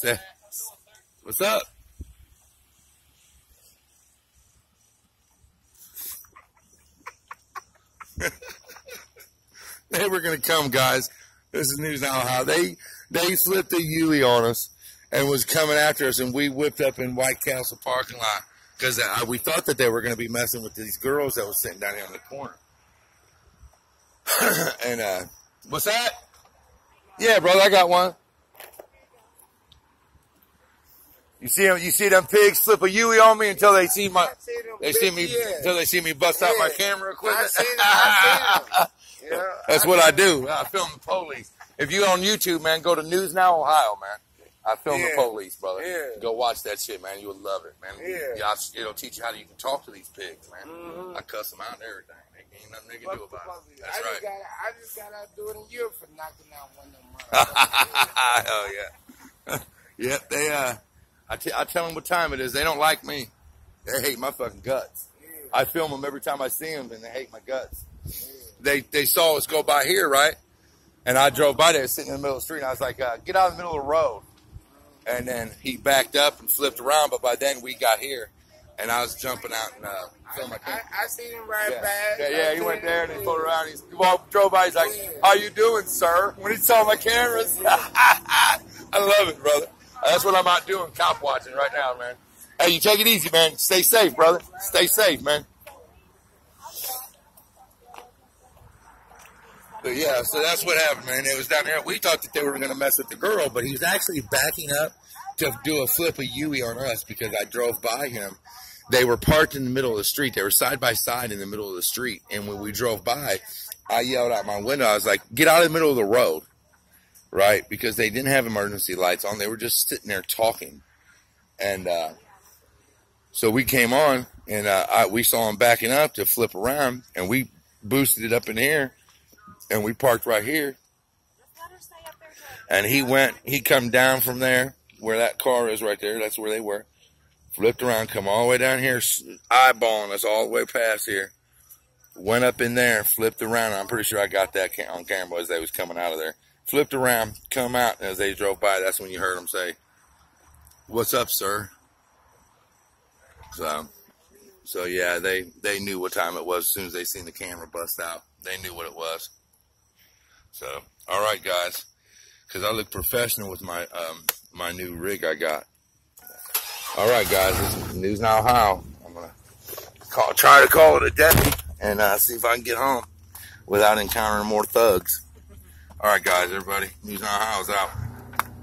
Say, what's up? They were gonna come, guys. This is news now. How they flipped a Yui on us and was coming after us, and we whipped up in White Castle parking lot because we thought that they were gonna be messing with these girls that was sitting down here in the corner. And what's that? Yeah, brother, I got one. You see them pigs flip a Yui on me until they see me bust out my camera equipment. Yeah, that's what I do. I film the police. If you on YouTube, man, go to News Now Ohio, man. I film the police, brother. Yeah. Go watch that shit, man. You'll love it, man. Yeah. It'll teach you how you can talk to these pigs, man. Mm-hmm. I cuss them out and everything. Ain't nothing they can do about it. That's right. I just got out doing a year for knocking out one of them. Hell yeah. Yep, they I tell them what time it is. They don't like me. They hate my fucking guts. Yeah. I film them every time I see them, and they hate my guts. Yeah. They saw us go by here, right? And I drove by there, sitting in the middle of the street, and I was like, get out of the middle of the road. And then he backed up and flipped around, but by then we got here, and I was jumping out and filming my camera. I seen him right back. Yeah, he went there and he pulled around. He drove by. He's like, "How you doing, sir?" When he saw my cameras, I love it, brother. That's what I'm out doing, cop watching right now, man. Hey, you take it easy, man. Stay safe, brother. Stay safe, man. But yeah, so that's what happened, man. It was down there. We thought that they were going to mess with the girl, but he was actually backing up to do a flip of Yui on us because I drove by him. They were parked in the middle of the street. They were side by side in the middle of the street. And when we drove by, I yelled out my window. I was like, get out of the middle of the road, right? Because they didn't have emergency lights on. They were just sitting there talking. And so we came on, and we saw him backing up to flip around, and we boosted it up in the air. And we parked right here. And he come down from there, where that car is right there. That's where they were. Flipped around, come all the way down here, eyeballing us all the way past here. Went up in there, flipped around. I'm pretty sure I got that on camera as they was coming out of there. Flipped around, come out, and as they drove by, that's when you heard them say, "What's up, sir?" So yeah, they knew what time it was as soon as they seen the camera bust out. They knew what it was. So, all right, guys, because I look professional with my my new rig I got. All right, guys, this is News Now Ohio. I'm gonna try to call it a day and see if I can get home without encountering more thugs. All right, guys, everybody, News Now Ohio's out.